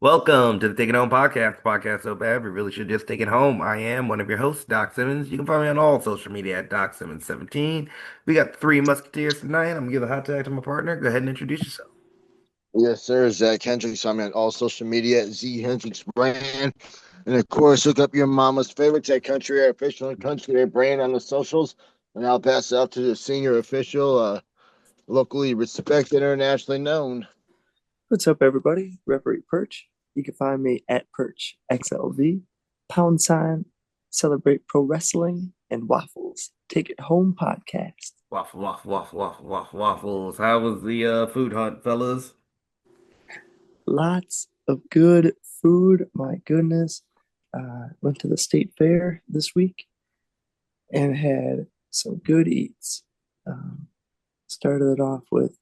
Welcome to the Take It Home podcast so bad we really should just take it home. I am one of your hosts, Doc Simmons. You can find me on all social media at Doc Simmons 17. We got three musketeers tonight. I'm gonna give the hot tag to my partner. Go ahead and introduce yourself. Yes, sir. Zach Hendricks. I'm on all social media at Z Hendricks Brand. And of course, look up your mama's favorites at Country Air Official and Country Air Brand on the socials. And I'll pass it out to the senior official, locally respected, internationally known. What's up, everybody? Referee Perch. You can find me at Perch XLV, # Celebrate Pro Wrestling, and Waffles. Take It Home podcast. Waffles. How was the food hunt, fellas? Lots of good food. My goodness. Went to the state fair this week and had some good eats. Started it off with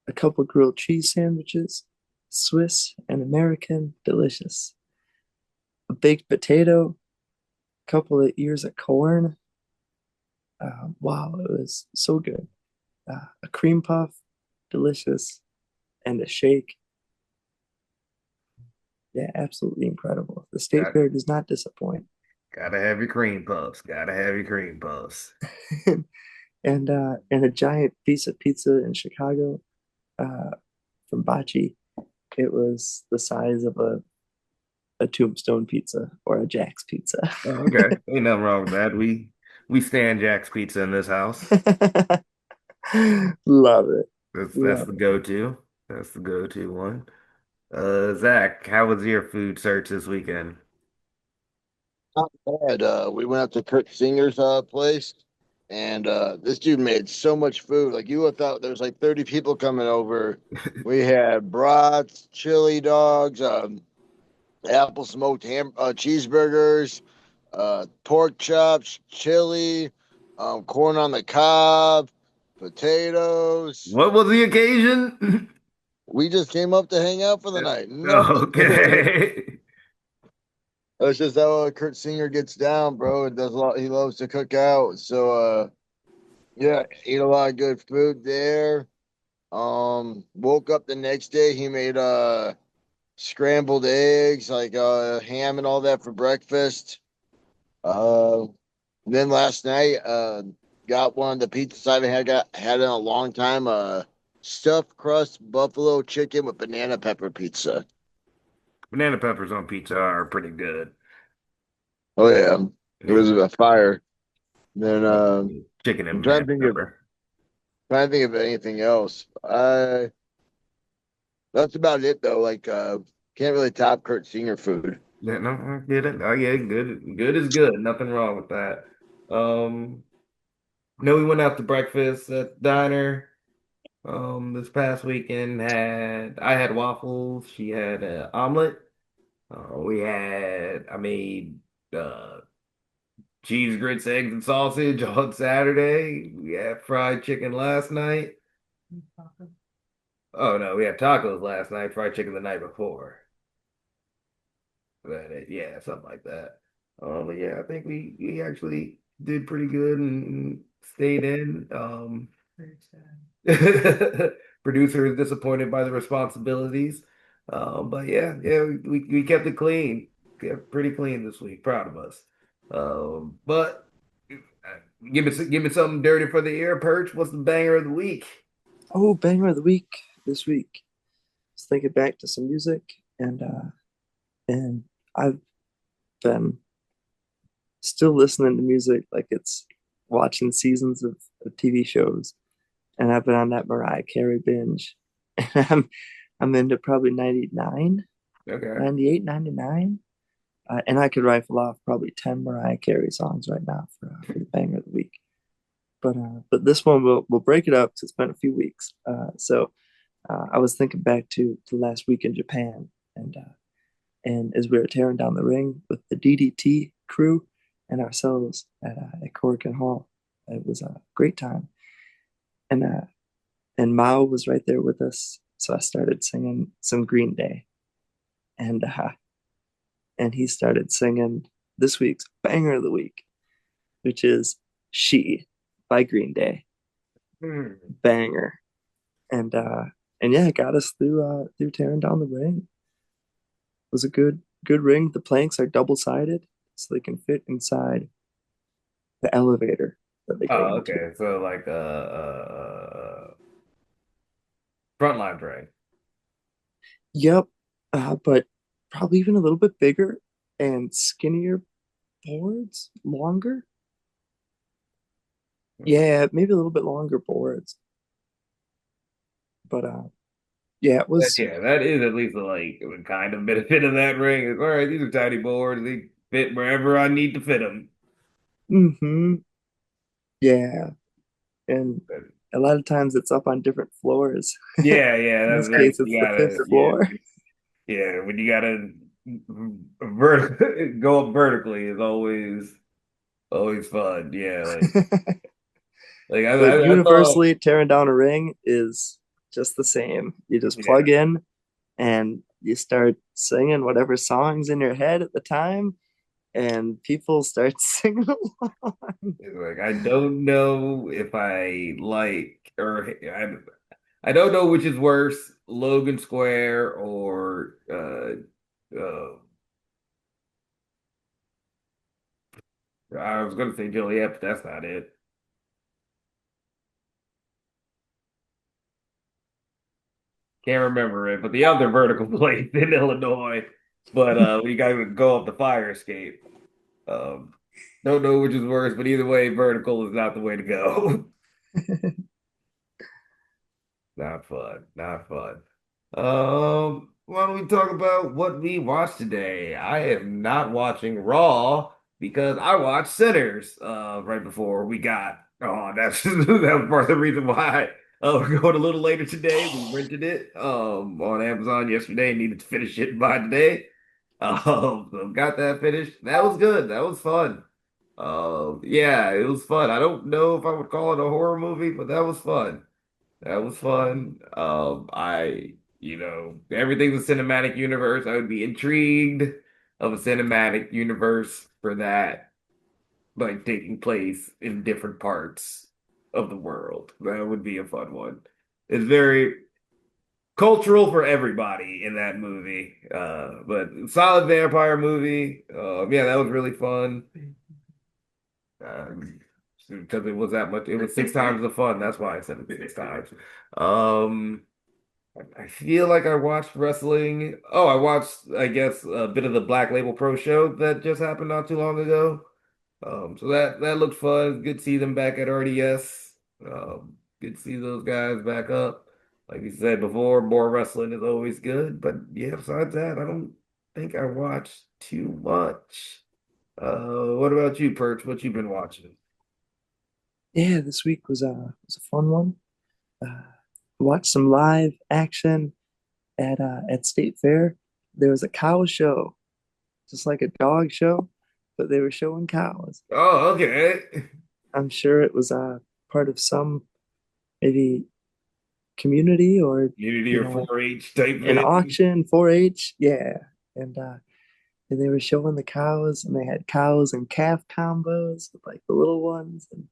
a couple grilled cheese sandwiches, Swiss and American, delicious. A baked potato, a couple of ears of corn. Wow, it was so good. A cream puff, delicious, and a shake. Yeah, absolutely incredible. The state Got, fair does not disappoint. gotta have your cream puffs. Gotta have your cream puffs. And a giant piece of pizza in Chicago uh, from Bocce. It was the size of a Tombstone pizza or a Jack's pizza. Oh, okay. Ain't nothing wrong with that. We stand Jack's Pizza in this house. Love it. That's Love the it. go-to. That's the go-to one. Zach, how was your food search this weekend? Not bad. We went up to Kurt Singer's place, and this dude made so much food. Like you would have thought there was like 30 people coming over. We had brats, chili dogs, apple smoked cheeseburgers, pork chops, chili, corn on the cob, potatoes. What was the occasion? We just came up to hang out for the night. Nothing. Okay. That's just how Kurt Singer gets down, bro. It does a lot. He loves to cook out. So, yeah, ate a lot of good food there. Woke up the next day. He made scrambled eggs, like ham and all that for breakfast. Uh, then last night, got one of the pizzas I haven't had in a long time. Stuffed crust buffalo chicken with banana pepper pizza. Banana peppers on pizza are pretty good. Oh yeah, it Yeah. was a fire. Then Chicken I'm and trying banana to think of pepper. anything else. That's about it though. Like can't really top Kurt Singer food. Yeah, no, I get it. Oh yeah, good. Good is good. Nothing wrong with that. Um, no, we went out to breakfast at the diner. This past weekend I had waffles. She had an omelet. I made uh cheese grits, eggs, and sausage on Saturday. We had fried chicken last night. Oh no, we had tacos last night, fried chicken the night before. Yeah, something like that. But yeah, I think we actually did pretty good and stayed in. Producer is disappointed by the responsibilities. But yeah, we kept it clean. Kept pretty clean this week. Proud of us. But give me something dirty for the ear, Perch. What's the banger of the week? Oh, banger of the week this week. Just thinking back to some music, and I've been still listening to music like it's watching seasons of TV shows, and I've been on that Mariah Carey binge, and I'm into probably 99, Okay. 98, 99, and I could rifle off probably 10 Mariah Carey songs right now for the banger of the week. But this one we'll break it up because it's been a few weeks. So I was thinking back to last week in Japan, and as we were tearing down the ring with the DDT crew and ourselves at Corkin Hall, it was a great time. And Mao was right there with us, so I started singing some Green Day, and he started singing this week's banger of the week, which is "She" by Green Day. Hmm. Banger. And yeah, it got us through tearing down the ring. was a good ring. The planks are double-sided, so they can fit inside the elevator that they go Oh, into. okay. So like frontline train. Yep, but probably even a little bit bigger and skinnier boards, longer. Yeah, maybe a little bit longer boards, but yeah, it was. Yeah, that is at least like a kind of benefit of that ring. All right, these are tiny boards. They fit wherever I need to fit them. Hmm. Yeah, and a lot of times it's up on different floors. Yeah, yeah, In this that's case, it's you the gotta, fifth floor. yeah, when you gotta go up vertically is always fun. Yeah, But I thought, universally, tearing down a ring is just the same. You just yeah, plug in and you start singing whatever songs in your head at the time, and people start singing along. it's like I don't know if I like or I don't know which is worse, Logan Square or I was gonna say Joliet, but that's not it. Can't remember it, but the other vertical place in Illinois. But we got to go up the fire escape. Um, don't know which is worse, but either way, vertical is not the way to go. Not fun. Not fun. Why don't we talk about what we watched today? I am not watching Raw because I watched Sinners right before we got. Oh, that's that was part of the reason why we're going a little later today. We rented it on Amazon yesterday and needed to finish it by today. So got that finished. That was good. That was fun. Yeah, it was fun. I don't know if I would call it a horror movie, but that was fun. That was fun. Everything's a cinematic universe. I would be intrigued of a cinematic universe for that, like taking place in different parts of the world. That would be a fun one. It's very cultural for everybody in that movie. But solid vampire movie. Yeah, that was really fun. Because it was that much. It was six times the fun. That's why I said it six times. Um. I feel like I watched wrestling. Oh, I watched, I guess, a bit of the Black Label Pro show that just happened not too long ago. So that looked fun. Good to see them back at RDS. Good to see those guys back up. Like you said before, more wrestling is always good. But yeah, besides that, I don't think I watched too much. What about you, Perch? What you been watching? Yeah, this week was a fun one. Uh, Watched some live action at State Fair. There was a cow show, just like a dog show, but they were showing cows. Oh, okay. I'm sure it was part of some maybe community or Unity you or know 4-H type an thing. auction 4-H. Yeah, and uh, and they were showing the cows, and they had cows and calf combos with like the little ones, and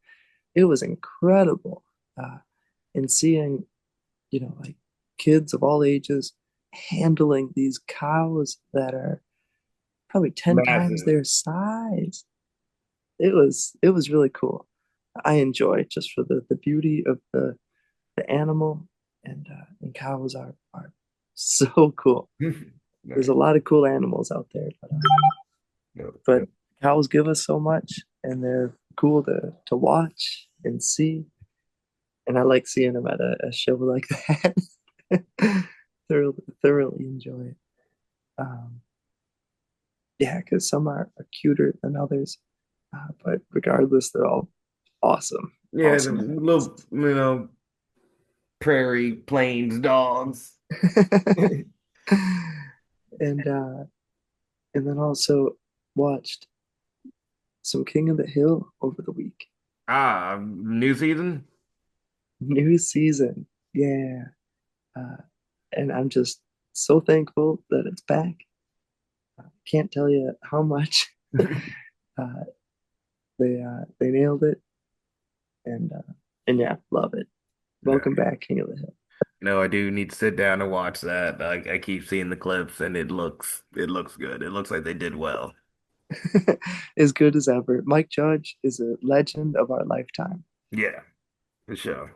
it was incredible. Uh, and seeing like kids of all ages handling these cows that are probably 10 times Massive. their size. It was really cool. I enjoy it just for the beauty of the animal, and cows are so cool. There's a Nice. lot of cool animals out there, No, but no. cows give us so much, and they're cool to watch and see. And I like seeing them at a show like that. Thoroughly enjoy it. Um, yeah, because some are cuter than others, but regardless, they're all awesome, Yeah, the awesome little, prairie plains dogs. animals. and and then also watched some King of the Hill over the week. New season? New season, yeah, uh, and I'm just so thankful that it's back. Can't tell you how much uh, they nailed it, and yeah, love it. No. Welcome back, King of the Hill. No, I do need to sit down and watch that. I keep seeing the clips and it looks good. It looks like they did well. As good as ever. Mike Judge is a legend of our lifetime. Yeah, for sure.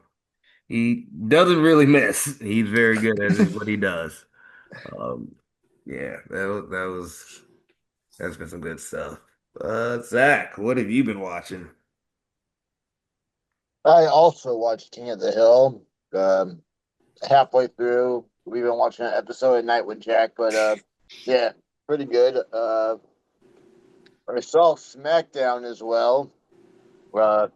He doesn't really miss. He's very good at what he does. Um, yeah, that's been some good stuff. Zach, what have you been watching? I also watched King of the Hill. Halfway through, we've been watching an episode at night with Jack, but yeah, pretty good. I saw SmackDown as well. Uh,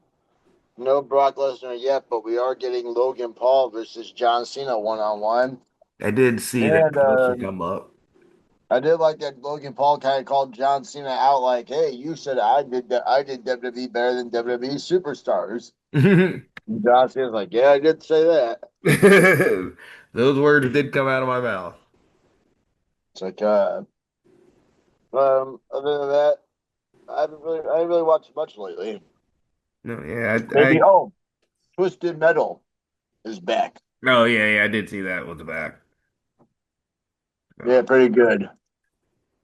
no Brock Lesnar yet, but we are getting Logan Paul versus John Cena 1-on-1. I did see that And poster come up. I did like that Logan Paul kind of called John Cena out, like, "Hey, you said I did that. I did WWE better than WWE superstars." And John Cena's like, "Yeah, I did say that." Those words did come out of my mouth. It's like, other than that, I haven't really watched much lately. No, yeah, Maybe, oh, Twisted Metal is back. oh yeah, I did see that was back. Yeah, Um, pretty good.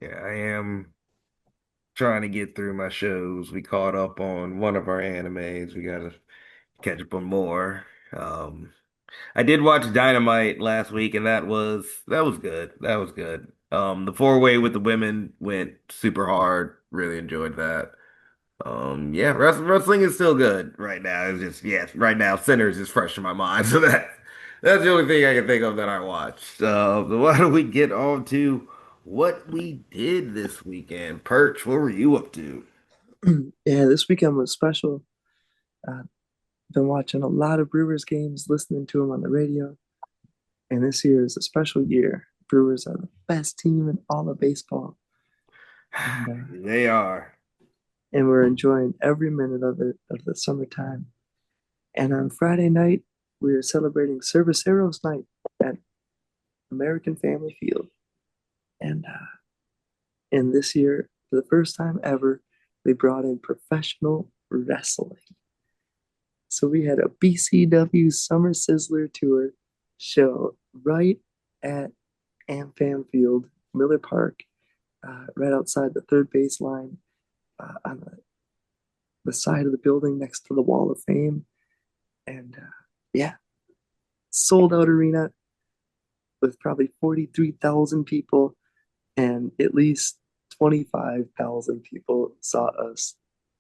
yeah, I am trying to get through my shows. We caught up on one of our animes. We gotta catch up on more. Um, I did watch Dynamite last week, and that was good. That was good. The four-way with the women went super hard. Really enjoyed that. Yeah, wrestling is still good right now. It's just yeah, right now Sinners is fresh in my mind, so that's the only thing I can think of that I watched. So why don't we get on to what we did this weekend? Perch, what were you up to? Yeah, this weekend was special. Uh, been watching a lot of Brewers games, listening to them on the radio, and this year is a special year. Brewers are the best team in all of baseball, and They are. we're enjoying every minute of it of the summertime. And on Friday night, we are celebrating Cerveceros Night at American Family Field, and this year, for the first time ever, they brought in professional wrestling. So we had a BCW Summer Sizzler Tour show right at AmFam Field, Miller Park, right outside the third base line, on the side of the building next to the Wall of Fame. And yeah, sold out arena with probably 43,000 people, and at least 25,000 people saw us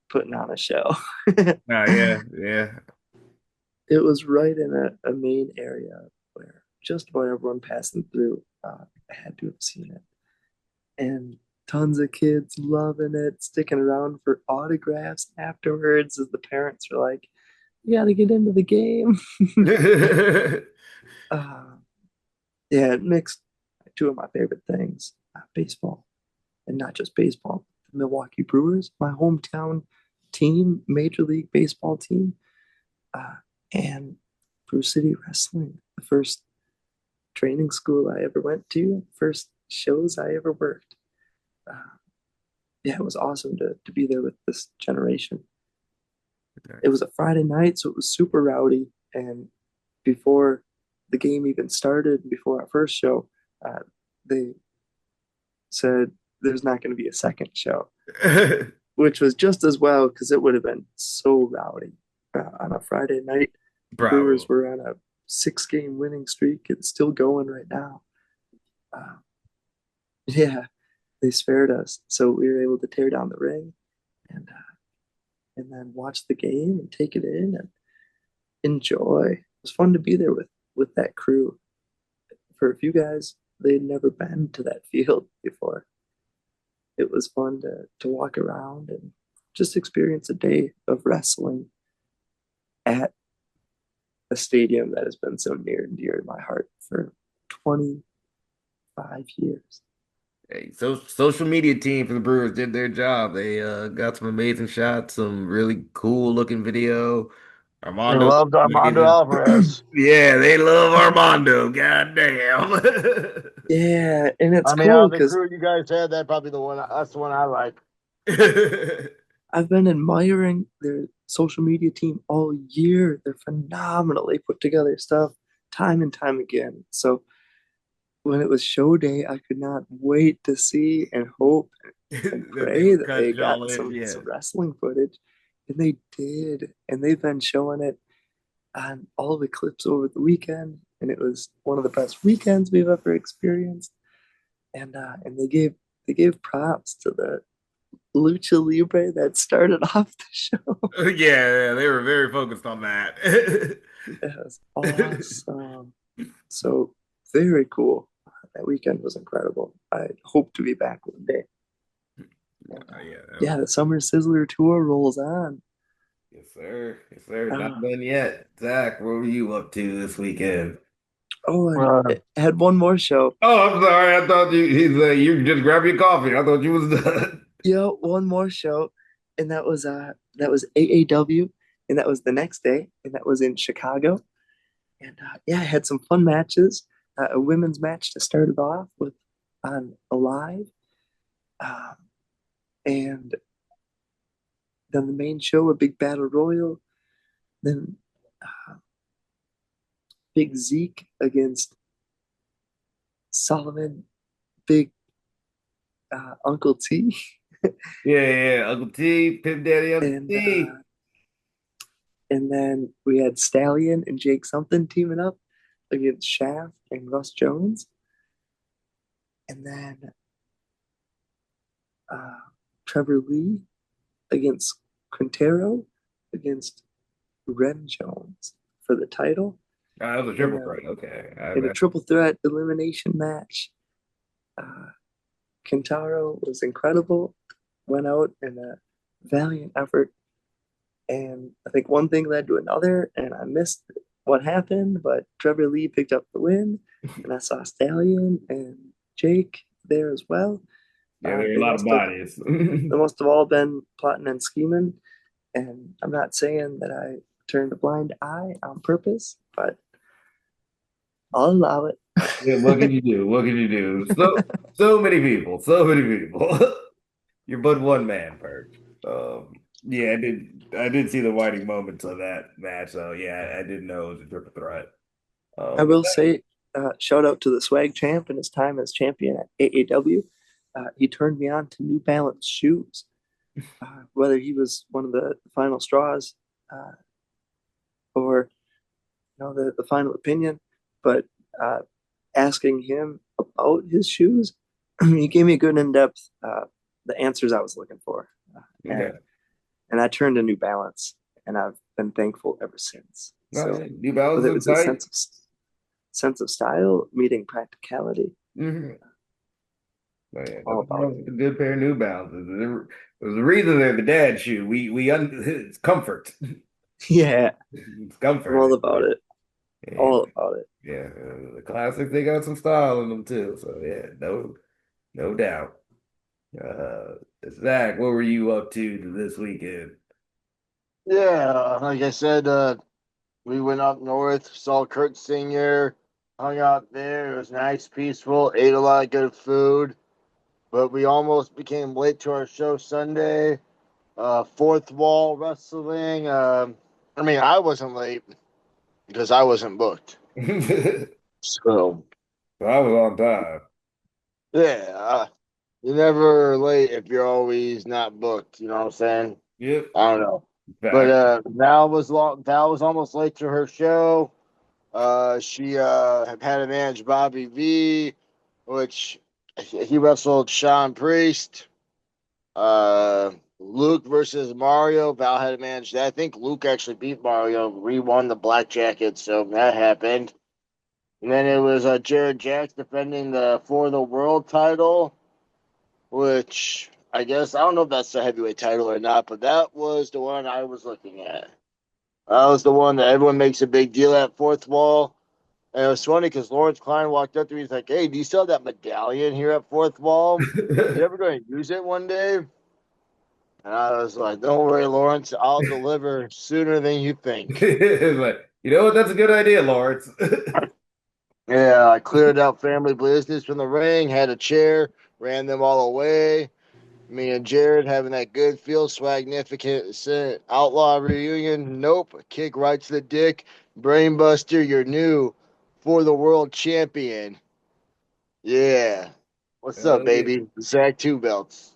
putting on a show. Oh yeah, yeah. It was right in a main area where just about everyone passing through had to have seen it. And tons of kids loving it, sticking around for autographs afterwards as the parents were like, you got to get into the game. uh, yeah, it mixed two of my favorite things, baseball, and not just baseball. The Milwaukee Brewers, my hometown team, Major League Baseball team, uh, and Brew City Wrestling, the first training school I ever went to, first shows I ever worked. Uh, yeah, it was awesome to be there with this generation. It was a Friday night, so it was super rowdy. And before the game even started, before our first show, they said there's not going to be a second show, which was just as well because it would have been so rowdy on a Friday night. The Brewers Bravo. were on a 6-game winning streak. It's still going right now. Uh, yeah, they spared us, so we were able to tear down the ring and then watch the game and take it in and enjoy. It was fun to be there with that crew. For a few guys, they'd never been to that field before. It was fun to walk around and just experience a day of wrestling at a stadium that has been so near and dear to my heart for 25 years. Hey, so social media team for the Brewers did their job. They got some amazing shots, some really cool looking video. I Armando loved looked Armando amazing. Alvarez. Yeah, they love Armando. God damn. Yeah, and it's I mean, out cool of the because crew you guys had, that probably the one. That's the one I like. I've been admiring their social media team all year. They're phenomenal. They put together stuff time and time again. So when it was show day, I could not wait to see and hope and That they pray would that cut they got y'all in. Yeah. some wrestling footage. And they did. And they've been showing it on all the clips over the weekend. And it was one of the best weekends we've ever experienced. And they gave props to the lucha libre that started off the show. Yeah, they were very focused on that. It was awesome. So very cool. That weekend was incredible. I hope to be back one day. Yeah, that was, Yeah, the Summer Sizzler tour rolls on. yes, sir. Yes, sir. Not Uh, done yet. Zach, what were you up to this weekend? oh, and Uh, it had one more show. Oh, I'm sorry. I thought you just grab your coffee. I thought you was done. Yeah, one more show, and that was AAW, and that was the next day, and that was in Chicago. And yeah, I had some fun matches. A women's match to start it off with on Alive, um, and then the main show, a big battle royal. Then uh, Big Zeke against Solomon, Big Uncle T, Yeah. Uncle T, Pimp Daddy Uncle and T. then we had Stallion and Jake something teaming up against Shaft and Russ Jones, and then uh, Trevor Lee against Quintero against Ren Jones for the title Oh, that was a in triple threat. Okay. a triple threat elimination match. Uh, Kintaro was incredible, went out in a valiant effort. And I think one thing led to another, and I missed what happened, but Trevor Lee picked up the win, and I saw Stallion and Jake there as well. Yeah, there were a They lot of must have bodies. they must have all been plotting and scheming, and I'm not saying that I turned a blind eye on purpose, but I'll allow it. Yeah, what can you do? What can you do? So many people. So many people. You're but one man, Perch. Yeah, I did see the whiting moments of that match, so yeah, I didn't know it was a triple threat. I But will say, shout out to the Swag Champ and his time as champion at AAW. He turned me on to New Balance shoes. Whether he was one of the final straws uh, or the final opinion, but uh, asking him about his shoes, he gave me a good in depth the answers I was looking for, okay. and I turned to New Balance, and I've been thankful ever since. No, So yeah, New Balance whether it is was a tight. sense of style meeting practicality, Mm-hmm. Oh, yeah, all nothing about wrong it. with a good pair of New Balances. There's a reason they're the dad shoe. It's comfort. Yeah, It's I'm all comfort. about it. Yeah, All about it. yeah. The classics, they got some style in them too. So yeah, no doubt. Uh, Zach, what were you up to this weekend? yeah, like I said, we went up north, saw Kurt Senior, hung out there. It was nice, peaceful, ate a lot of good food, but we almost became late to our show Sunday. Fourth wall wrestling. I mean, I wasn't late because I wasn't booked. So So, I was on time. yeah, you're never late if you're always not booked. You know what I'm saying? Yep. I don't know. But Fact. Val was almost late to her show. She had to manage Bobby V, which he wrestled Sean Priest. Luke versus Mario. Val had to manage that. I think Luke actually beat Mario, re-won the Black Jacket, so that happened. And then it was Jared Jacks defending the For the World title, which I guess I don't know if that's the heavyweight title or not, but that was the one I was looking at. That was the one that everyone makes a big deal at Fourth Wall. And it was funny because Lawrence Klein walked up to me. He's like, "Hey, do you still have that medallion here at Fourth Wall? You ever going to use it one day?" And I was like, "Don't worry, Lawrence. I'll deliver sooner than you think." It's like, you know what? That's a good idea, Lawrence. Yeah, I cleared out family business from the ring, had a chair, ran them all away. Me and Jared having that good feel swagnificent outlaw reunion. Nope, kick right to the dick. Brainbuster, you're new. for the world champion. Yeah. What's up, Hell yeah. baby? Zach Two Belts.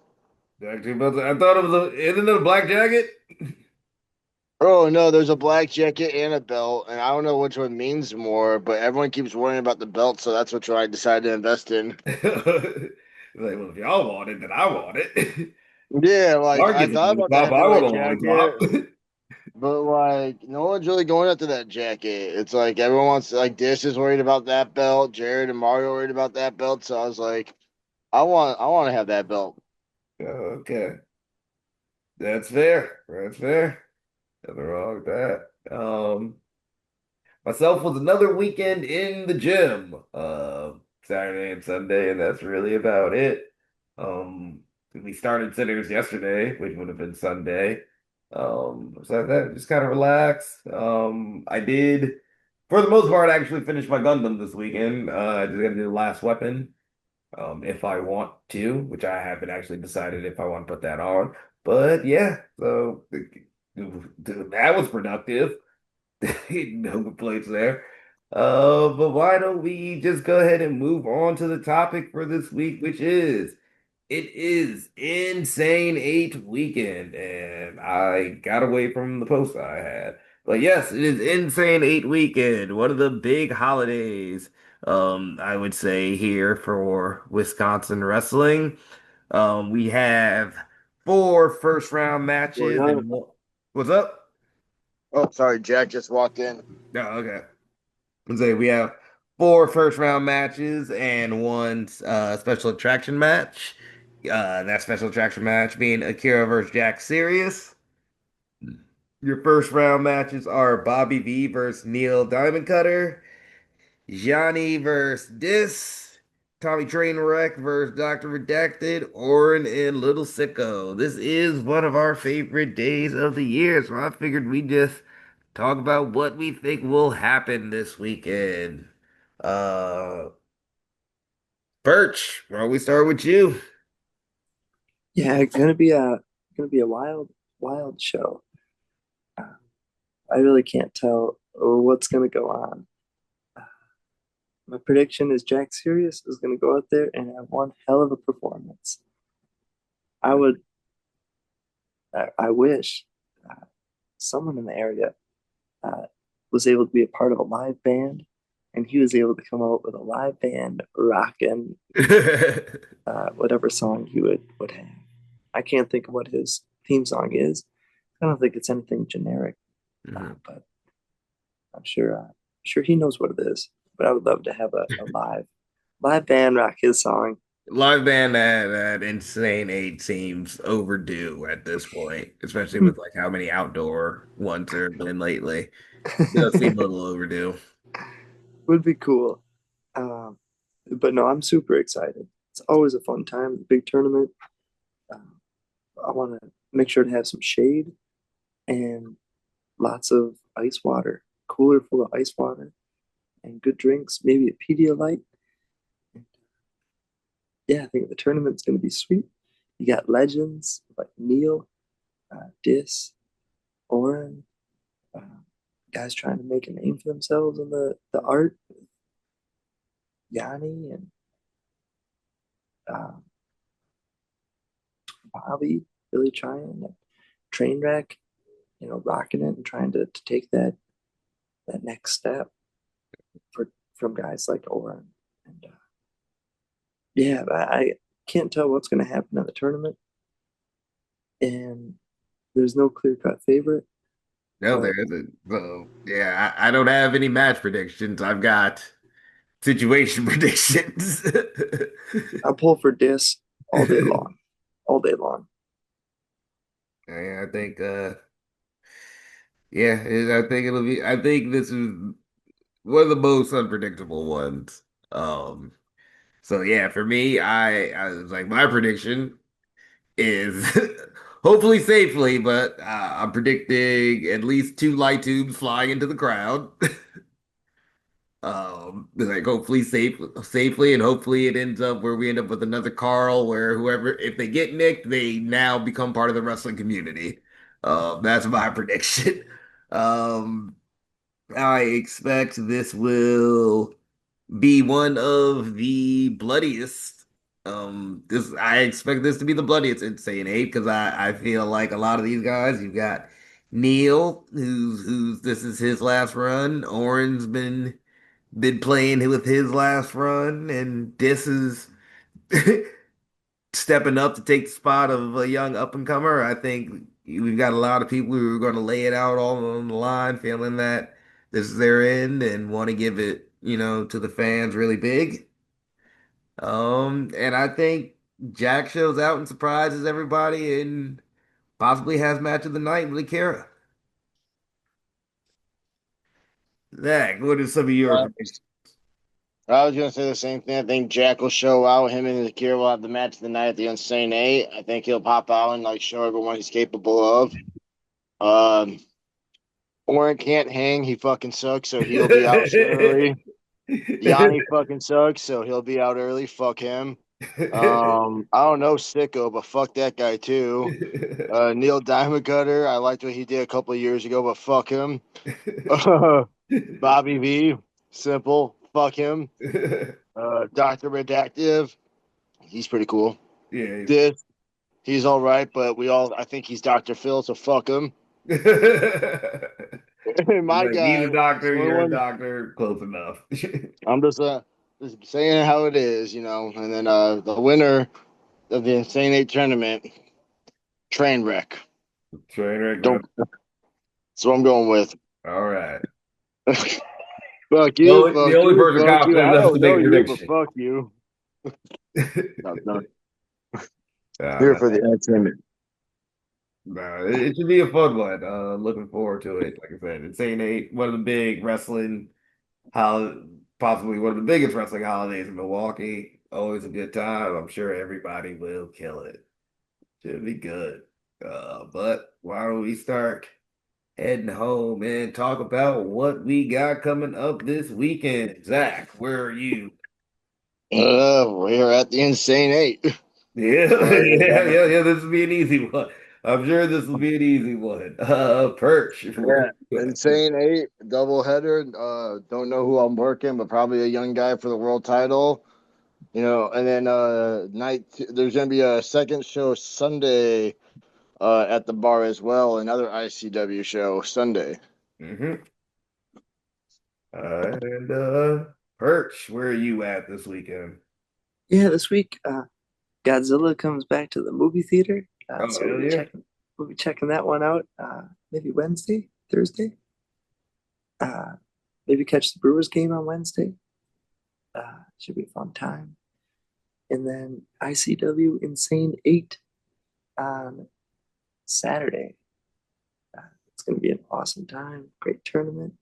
Actually, but I thought it was isn't it a black jacket? Oh no, there's a black jacket and a belt, and I don't know which one means more, but everyone keeps worrying about the belt, so that's what I decided to invest in. Like, well, if y'all want it, then I want it. Yeah, like Mark I gets a thought about the lollipop. I want heavyweight a lollipop. jacket, but like no one's really going after that jacket. It's like everyone wants like Dish is worried about that belt, Jared and Mario are worried about that belt, so I was like, I want to have that belt. Okay, that's fair. That's fair. Nothing wrong with that. Myself was another weekend in the gym, Saturday and Sunday, and that's really about it. We started sitters yesterday, which would have been Sunday. So that just kind of relaxed. I did, for the most part, actually finish my Gundam this weekend. I just gotta do the last weapon, if I want to, which I haven't actually decided if I want to put that on. But yeah, so that was productive. No complaints there. But why don't we just go ahead and move on to the topic for this week, which is it is Insane 8 weekend, and I got away from the post I had. But yes, it is Insane 8 weekend, one of the big holidays, I would say here for Wisconsin wrestling. We have four first round Well, matches yeah. and what's up? Oh, sorry, Jack just walked in. No, okay. Let's say we have four first round matches and one special attraction match. That special attraction match being Akira versus Jack Serious. Your first round matches are Bobby V versus Neil Diamond Cutter, Johnny versus Dis, Tommy Trainwreck versus Dr. Redacted, Orin and Little Sicko. This is one of our favorite days of the year, so I figured we just talk about what we think will happen this weekend. Uh, Perch, why don't we start with you? Yeah, gonna be a wild show. Uh, I really can't tell what's gonna go on. My prediction is Jack Sirius is gonna go out there and have one hell of a performance. I would, I wish uh, someone in the area uh, was able to be a part of a live band, and he was able to come out with a live band rocking whatever song he would have. I can't think of what his theme song is. I don't think it's anything generic, Mhm. but I'm sure he knows what it is. But I would love to have a live band rock his song. Live band at Insane 8 seems overdue at this point, especially with like how many outdoor ones there have been lately. It does seem a little overdue. Would be cool. Um, but no, I'm super excited. It's always a fun time, big tournament. Um, I want to make sure to have some shade and lots of ice water, cooler full of ice water and good drinks, maybe a Pedialyte. Yeah, I think the tournament's going to be sweet. You got legends like Neil, Dis, Oren, uh, guys trying to make a name for themselves in the art, Yanni and um, Bobby really trying, and Trainwreck, rocking it and trying to take that next step for from guys like Oren. And yeah, I can't tell what's going to happen in the tournament, and there's no clear cut favorite, No, but there isn't. So yeah, I don't have any match predictions. I've got situation predictions. I'll pull for Dis all day long, all day long. I think yeah, I think it'll be I think this is one of the most unpredictable ones. Um so yeah, for me, I was like my prediction is hopefully safely, but I'm predicting at least two light tubes flying into the crowd. Like hopefully safely, and hopefully it ends up where we end up with another Carl, where whoever if they get nicked, they now become part of the wrestling community. That's my prediction. Um, I expect this will. be one of the bloodiest. This I expect this to be the bloodiest Insane Eight because I feel like a lot of these guys. You've got Neil, who's this is his last run. Oren's been playing with his last run, and this is stepping up to take the spot of a young up and comer. I think we've got a lot of people who are going to lay it out all on the line, feeling that this is their end and want to give it, to the fans really big. And I think Jack shows out and surprises everybody and possibly has match of the night with Akira. Zach, what are some of your predictions? I was gonna say the same thing. I think Jack will show out. Him and Akira will have the match of the night at the Insane Eight. I think he'll pop out and like show everyone he's capable of. Um, Oren can't hang. He fucking sucks, so he'll be out early. Yanni fucking sucks, so he'll be out early. Fuck him. I don't know Sicko, but fuck that guy too. Neil Diamond Cutter, I liked what he did a couple of years ago, but fuck him. Bobby V, simple, fuck him. Doctor Redactive, he's pretty cool. Yeah. This, he's all right, but I think he's Doctor Phil, so fuck him. My Like he's a guy, doctor, only you're a one. doctor, close enough. I'm just saying how it is, you know. And then the winner of the Insane Eight tournament, Trainwreck. Trainwreck, Don't. That's what I'm going with. all right. The only person fuck you. confident I enough to don't make know a you, but prediction. fuck you. No, no. Here No, for the entertainment. no, it should be a fun one. Looking forward to it. Like I said, Insane Eight, one of the big wrestling possibly one of the biggest wrestling holidays in Milwaukee. Always a good time. I'm sure everybody will kill it. Should be good. But why don't we start heading home and talk about what we got coming up this weekend? Zach, where are you? We're at the Insane Eight. Yeah, yeah. This will be an easy one. I'm sure this will be an easy one. Perch. Where Yeah, you at? Insane Eight double header. Don't know who I'm working, but probably a young guy for the world title. You know, and then there's gonna be a second show Sunday at the bar as well. Another ICW show Sunday. Mm-hmm. Perch, where are you at this weekend? Yeah, this week Godzilla comes back to the movie theater, Oh, so hell yeah. we'll be checking that one out. Maybe Wednesday, Thursday. Uh, Maybe catch the Brewers game on Wednesday. Should be a fun time. And then ICW Insane 8 on Saturday. It's going to be an awesome time. Great tournament.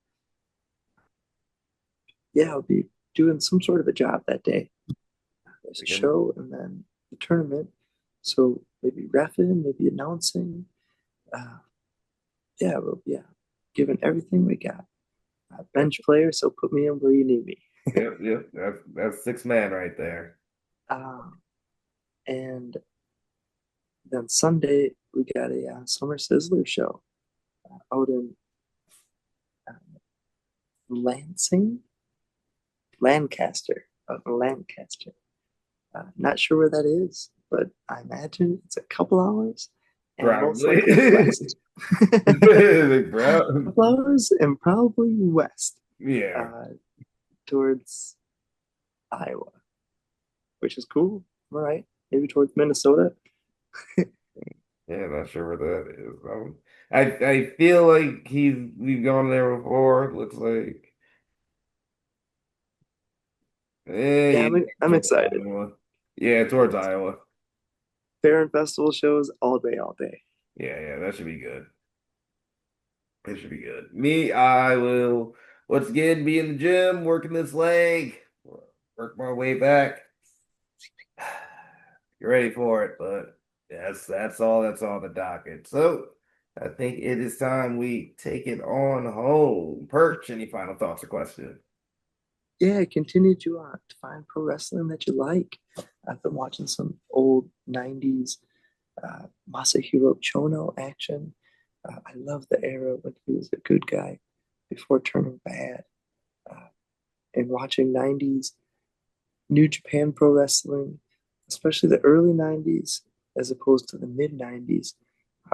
Yeah, I'll be doing some sort of a job that day. There's a Again, show and then the tournament. So maybe refing, maybe announcing. Uh, yeah, giving everything we got. Bench player, so put me in where you need me. yep. That's six man right there. Um, and then Sunday we got a Summer Sizzler show out in uh, Lansing, Lancaster. Not sure where that is, but I imagine it's a couple hours and most Probably. likely west. Bro. Couple hours and probably west Yeah. uh, towards Iowa, which is cool. All right, maybe towards Minnesota. Yeah, not sure where that is. I feel like we've gone there before. It looks like Yeah, yeah, I'm towards excited. Iowa. Yeah, towards Iowa. Fair and festival shows all day, all day. Yeah, that should be good. It should be good. Me, I will once again be in the gym, working this leg, work my way back. You're ready for it, but that's all that's on the docket. So I think it is time we take it on home. Perch, any final thoughts or questions? Yeah, continue to find pro wrestling that you like. I've been watching some old '90s Masahiro Chono action. I love the era when he was a good guy before turning bad. Uh, and watching 90s New Japan Pro Wrestling, especially the early 90s as opposed to the mid 90s,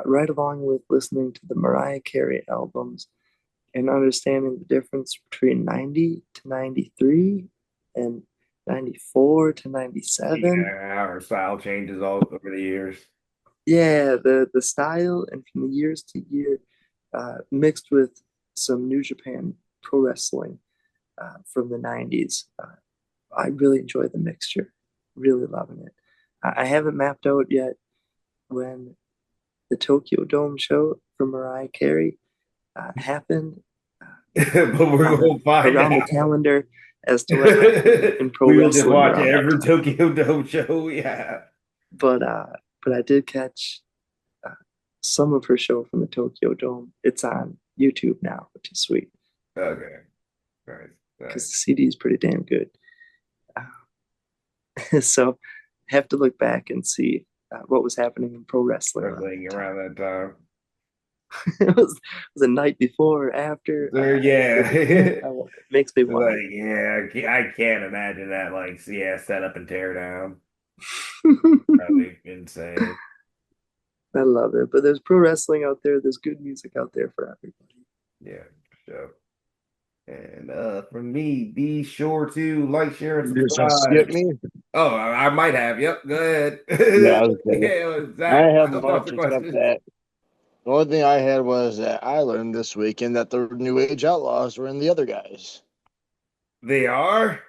right along with listening to the Mariah Carey albums and understanding the difference between 90 to 93 and 94 to 97. Yeah, our style changes all over the years. Yeah, the style and from the years to year, mixed with some New Japan Pro Wrestling from the 90s. I really enjoy the mixture, really loving it. I haven't mapped out yet when the Tokyo Dome show for Mariah Carey happened But we're on gonna find around the out. calendar as to what happened in pro We will just wrestling watch around that every time. Tokyo Dome show. Yeah. But I did catch uh, some of her show from the Tokyo Dome. It's on YouTube now, which is sweet Okay. Nice. because the Nice. CD is pretty damn good. So I have to look back and see what was happening in pro wrestling around Wrestling that around time. that time. It was a night before or after. There, I yeah. really can't. It makes me want Like, yeah, I can't imagine that. Like, yeah, set up and tear down. to. Probably insane. I love it. But there's pro wrestling out there. There's good music out there for everybody. Yeah, for sure. And for me, be sure to like, share, and You just gonna skip subscribe. me? Oh, I might have. Yep, go ahead. Yeah, I was kidding. Yeah, I Zach, have a thoughts bunch or except questions? that. The only thing I had was that I learned this weekend that the New Age Outlaws were in the other guys. They are?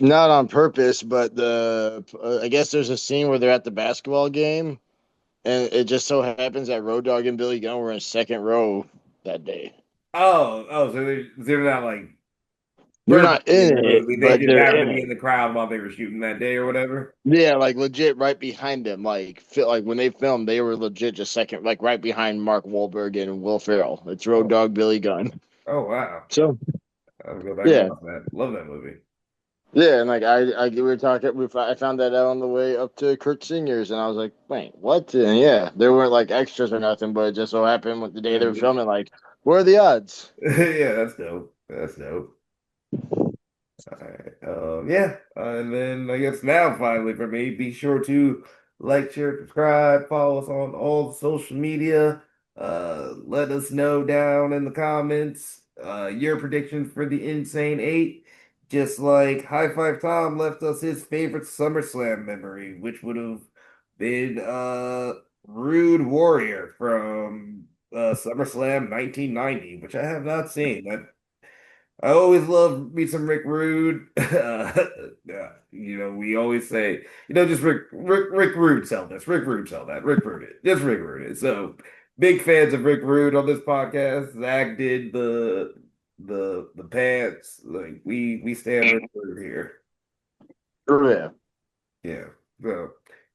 Not on purpose, but I guess there's a scene where they're at the basketball game, and it just so happens that Road Dogg and Billy Gunn were in second row that day. Oh, so they're not like They're not purposely in in the it, movie. They but just they're happened in to be it. in the crowd while they were shooting that day or whatever. Yeah, like legit right behind him. Like when they filmed, they were legit just second, like right behind Mark Wahlberg and Will Ferrell. It's Road Oh, Dogg, Billy Gunn. oh wow. So I'll go back and yeah, watch that. Love that movie. yeah, and like we were talking, I found that out on the way up to Kurt Senior's, and I was like, wait, what? And yeah, there weren't like extras or nothing, but it just so happened with the day they were filming, like, what are the odds? Yeah, that's dope. That's dope. All right. Yeah. And then I guess now finally for me, be sure to like, share, subscribe, follow us on all the social media. Let us know down in the comments your predictions for the Insane Eight. Just like High Five Tom left us his favorite SummerSlam memory, which would have been Rude Warrior from SummerSlam 1990, which I have not seen. I always love me some Rick Rude. Yeah, we always say, just Rick Rude sell this, Rick Rude sell that, Rick Rude it, just Rick Rude it. So big fans of Rick Rude on this podcast. Zach did the pants. Like we stand Rick Rude here. Oh yeah, Yeah. So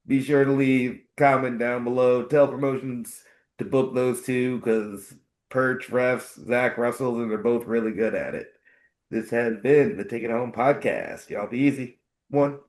be sure to leave comment down below. Tell promotions to book those two because Perch refs, Zach Russell, and they're both really good at it. This has been the Take It Home podcast. Y'all be easy. One.